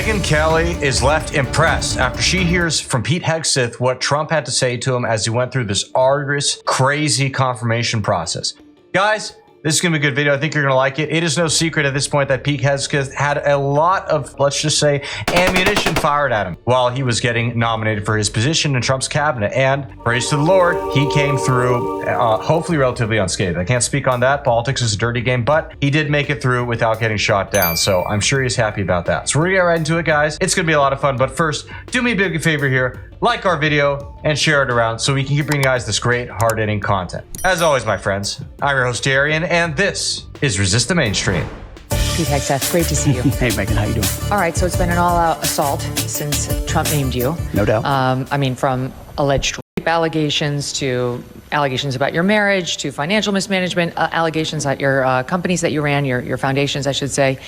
Megyn Kelly is left impressed after she hears from Pete Hegseth what Trump had to say to him as he went through this arduous, crazy confirmation process. Guys, this is going to be a good video. I think you're going to like it. It is no secret at this point that Pete Hegseth had a lot of, let's just say, ammunition fired at him while he was getting nominated for his position in Trump's cabinet. And praise to the Lord, he came through, hopefully relatively unscathed. I can't speak on that. Politics is a dirty game, but he did make it through without getting shot down. So I'm sure he's happy about that. So we're going to get right into it, guys. It's going to be a lot of fun. But first, do me a big favor here. Like our video and share it around so we can keep bringing you guys this great, hard-hitting content. As always, my friends, I'm your host, Darian, and this is Resist the Mainstream. Pete Hegseth, great to see you. Hey, Megyn, how you doing? All right, so it's been an all-out assault since Trump named you. No doubt. I mean, from alleged rape allegations to allegations about your marriage to financial mismanagement allegations at your companies that you ran, your foundations, I should say.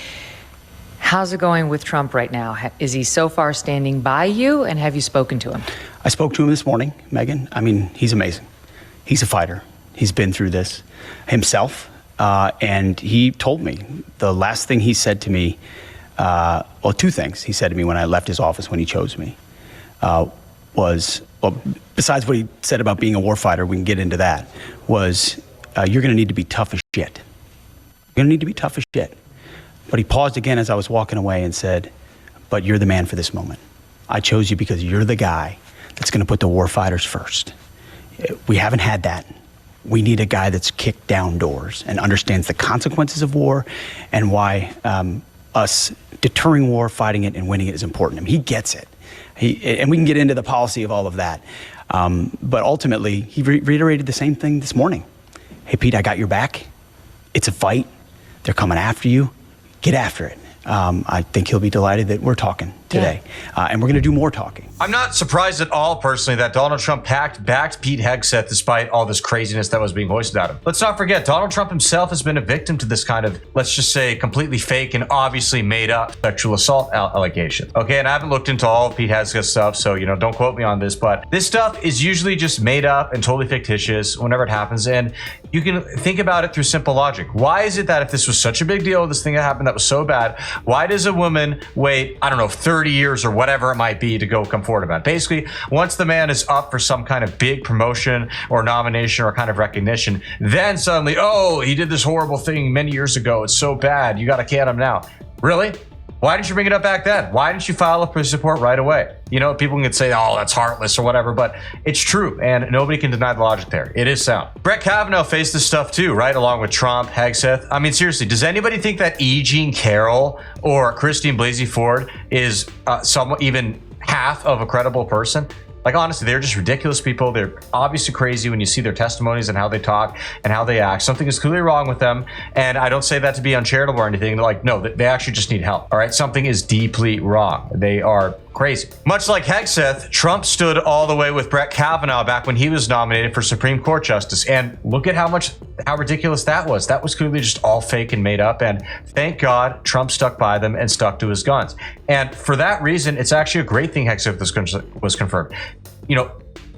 How's it going with Trump right now? Is he so far standing by you, and have you spoken to him? I spoke to him this morning, Megyn. I mean, he's amazing. He's a fighter. He's been through this himself, and he told me the last thing he said to me, well, two things he said to me when I left his office when he chose me was, well, besides what he said about being a warfighter, we can get into that, was you're going to need to be tough as shit. You're going to need to be tough as shit. But he paused again as I was walking away and said, but you're the man for this moment. I chose you because you're the guy that's going to put the war fighters first. We haven't had that. We need a guy that's kicked down doors and understands the consequences of war and why us deterring war, fighting it, and winning it is important to him. He gets it. And we can get into the policy of all of that. But ultimately, he reiterated the same thing this morning. Hey, Pete, I got your back. It's a fight. They're coming after you. Get after it. I think he'll be delighted that we're talking today. Yeah. And we're going to do more talking. I'm not surprised at all, personally, that Donald Trump backed Pete Hegseth despite all this craziness that was being hoisted at him. Let's not forget, Donald Trump himself has been a victim to this kind of, let's just say, completely fake and obviously made up sexual assault allegation. Okay, and I haven't looked into all of Pete Hegseth stuff, so, don't quote me on this, but this stuff is usually just made up and totally fictitious whenever it happens, and you can think about it through simple logic. Why is it that if this was such a big deal, this thing that happened that was so bad, why does a woman wait, 30 years or whatever it might be to go come forward about it? Basically, once the man is up for some kind of big promotion or nomination or kind of recognition, then suddenly, oh, he did this horrible thing many years ago. It's so bad. You got to can him now. Really? Why didn't you bring it up back then? Why didn't you file up for support right away? People can say, oh, that's heartless or whatever, but it's true, and nobody can deny the logic there. It is sound. Brett Kavanaugh faced this stuff too, right? Along with Trump, Hegseth. I mean, seriously, does anybody think that E. Jean Carroll or Christine Blasey Ford is somewhat even half of a credible person? Like, honestly, they're just ridiculous people. They're obviously crazy when you see their testimonies and how they talk and how they act. Something is clearly wrong with them. And I don't say that to be uncharitable or anything. They're like, no, they actually just need help. All right. Something is deeply wrong. They are crazy. Much like Hegseth, Trump stood all the way with Brett Kavanaugh back when he was nominated for Supreme Court Justice. And look at how ridiculous that was. That was clearly just all fake and made up. And thank God Trump stuck by them and stuck to his guns. And for that reason, it's actually a great thing Hegseth was confirmed.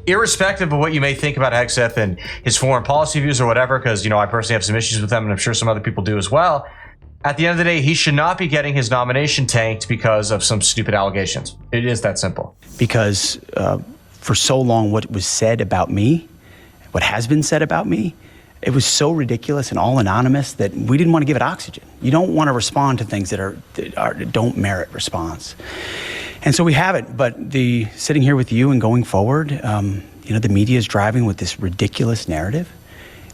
Irrespective of what you may think about Hegseth and his foreign policy views or whatever, because, I personally have some issues with them and I'm sure some other people do as well. At the end of the day, he should not be getting his nomination tanked because of some stupid allegations. It is that simple. Because for so long, what was said about me, what has been said about me, it was so ridiculous and all anonymous that we didn't want to give it oxygen. You don't want to respond to things that don't merit response. And so we haven't, but sitting here with you and going forward, the media is driving with this ridiculous narrative.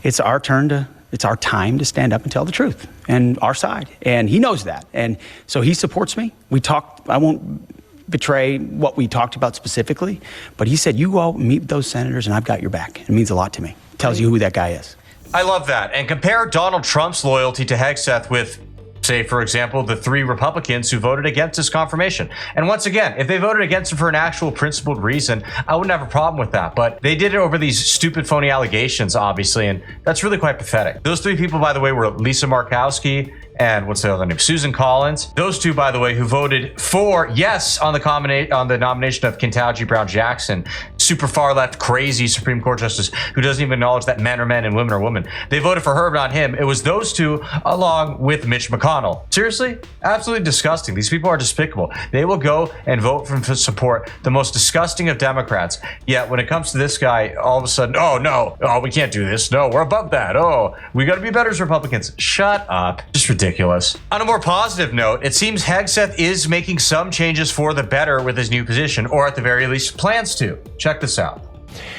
It's our time to stand up and tell the truth and our side. And he knows that. And so he supports me. I won't betray what we talked about specifically, but he said, you go meet those senators and I've got your back. It means a lot to me. It tells you who that guy is. I love that. And compare Donald Trump's loyalty to Hegseth with, say, for example, the 3 Republicans who voted against his confirmation. And once again, if they voted against him for an actual principled reason, I wouldn't have a problem with that. But they did it over these stupid, phony allegations, obviously, and that's really quite pathetic. Those 3 people, by the way, were Lisa Murkowski and what's the other name? Susan Collins. Those 2, by the way, who voted for yes on the nomination of Ketanji Brown Jackson. super far left, crazy Supreme Court justice who doesn't even acknowledge that men are men and women are women. They voted for her, not him. It was those two along with Mitch McConnell. Seriously? Absolutely disgusting. These people are despicable. They will go and vote for support the most disgusting of Democrats. Yet when it comes to this guy, all of a sudden, oh no, oh, we can't do this. No, we're above that. Oh, we got to be better as Republicans. Shut up. Just ridiculous. On a more positive note, it seems Hegseth is making some changes for the better with his new position, or at the very least plans to. Check this out.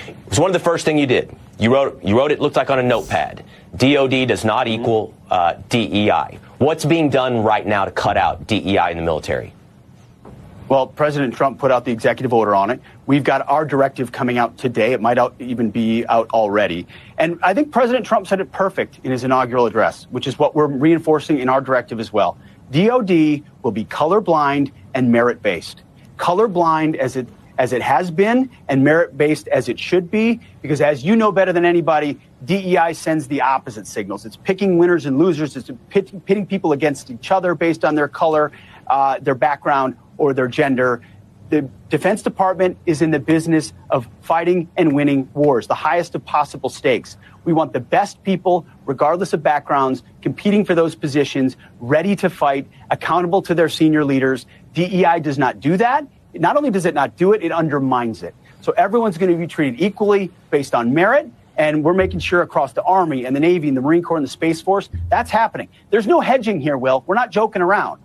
It was one of the first thing you did. You wrote it looked like on a notepad. DOD does not equal DEI. What's being done right now to cut out DEI in the military? Well, President Trump put out the executive order on it. We've got our directive coming out today. It might even be out already. And I think President Trump said it perfect in his inaugural address, which is what we're reinforcing in our directive as well. DOD will be colorblind and merit-based. Colorblind as it has been and merit-based as it should be, because as you know better than anybody, DEI sends the opposite signals. It's picking winners and losers. It's pitting people against each other based on their color, their background, or their gender. The Defense Department is in the business of fighting and winning wars, the highest of possible stakes. We want the best people, regardless of backgrounds, competing for those positions, ready to fight, accountable to their senior leaders. DEI does not do that. Not only does it not do it, it undermines it. So everyone's going to be treated equally based on merit, and we're making sure across the Army and the Navy and the Marine Corps and the Space Force, that's happening. There's no hedging here, Will. We're not joking around.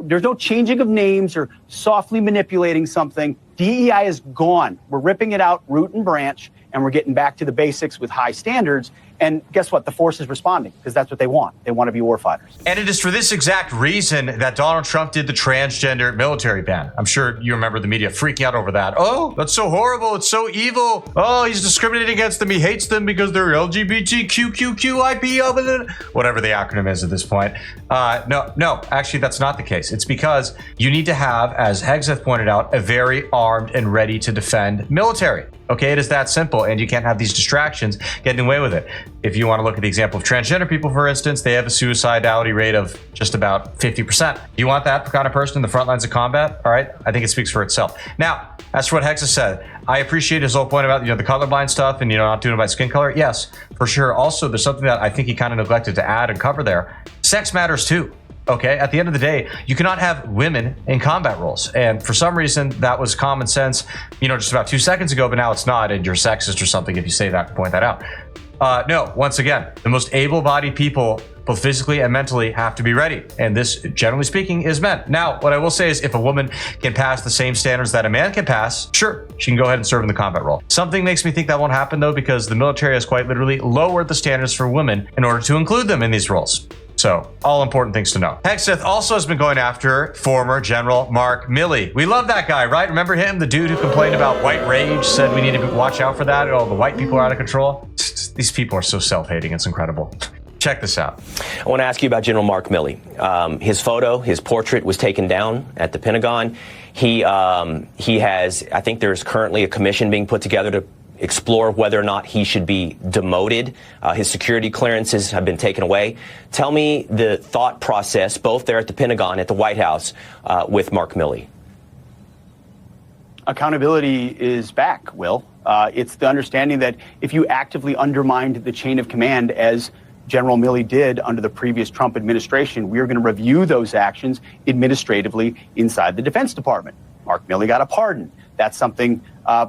There's no changing of names or softly manipulating something. DEI is gone. We're ripping it out root and branch, and we're getting back to the basics with high standards. And guess what? The force is responding because that's what they want. They want to be warfighters. And it is for this exact reason that Donald Trump did the transgender military ban. I'm sure you remember the media freaking out over that. Oh, that's so horrible. It's so evil. Oh, he's discriminating against them. He hates them because they're LGBTQQIP, whatever the acronym is at this point. No, actually, that's not the case. It's because you need to have, as Hegseth pointed out, a very armed and ready to defend military. Okay, it is that simple, and you can't have these distractions getting away with it. If you want to look at the example of transgender people, for instance, they have a suicidality rate of just about 50%. You want that kind of person in the front lines of combat? All right, I think it speaks for itself. Now, as for what Hegseth said, I appreciate his whole point about the colorblind stuff and not doing it by skin color. Yes, for sure. Also, there's something that I think he kind of neglected to add and cover there. Sex matters too. Okay, at the end of the day, you cannot have women in combat roles. And for some reason, that was common sense, just about 2 seconds ago, but now it's not, and you're sexist or something if you say that, point that out. No, once again, the most able-bodied people, both physically and mentally, have to be ready. And this, generally speaking, is men. Now, what I will say is if a woman can pass the same standards that a man can pass, sure, she can go ahead and serve in the combat role. Something makes me think that won't happen, though, because the military has quite literally lowered the standards for women in order to include them in these roles. So, all important things to know. Hegseth also has been going after former General Mark Milley. We love that guy, right? Remember him? The dude who complained about white rage, said we need to watch out for that. All the white people are out of control. These people are so self-hating. It's incredible. Check this out. I want to ask you about General Mark Milley. His photo, his portrait was taken down at the Pentagon. He has, I think there's currently a commission being put together to explore whether or not he should be demoted. His security clearances have been taken away. Tell me the thought process, both there at the Pentagon, at the White House, with Mark Milley. Accountability is back, Will. It's the understanding that if you actively undermined the chain of command, as General Milley did under the previous Trump administration, we are going to review those actions administratively inside the Defense Department. Mark Milley got a pardon. That's something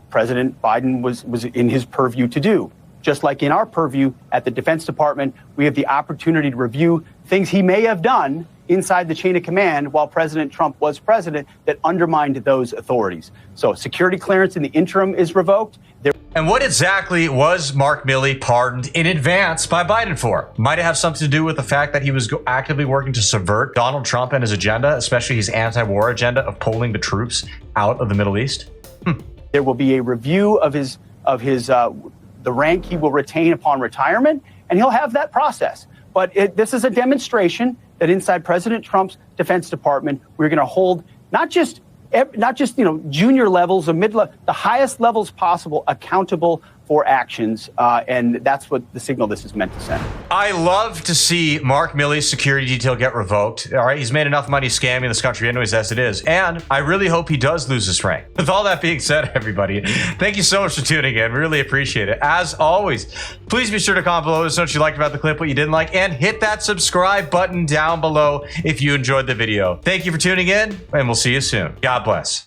President Biden was in his purview to do. Just like in our purview at the Defense Department, we have the opportunity to review things he may have done inside the chain of command while President Trump was president that undermined those authorities. So security clearance in the interim is revoked. And what exactly was Mark Milley pardoned in advance by Biden for? Might it have something to do with the fact that he was actively working to subvert Donald Trump and his agenda, especially his anti-war agenda of pulling the troops out of the Middle East? There will be a review of the rank he will retain upon retirement, and he'll have that process. But this is a demonstration that inside President Trump's Defense Department, we're going to hold not just junior levels or mid-level, the highest levels possible accountable for actions, and that's what the signal this is meant to send. I love to see Mark Milley's security detail get revoked. All right, he's made enough money scamming this country anyways as it is, and I really hope he does lose his rank. With all that being said, everybody, thank you so much for tuning in. Really appreciate it. As always, please be sure to comment below, let us know what you liked about the clip, what you didn't like, and hit that subscribe button down below if you enjoyed the video. Thank you for tuning in, and we'll see you soon. God bless.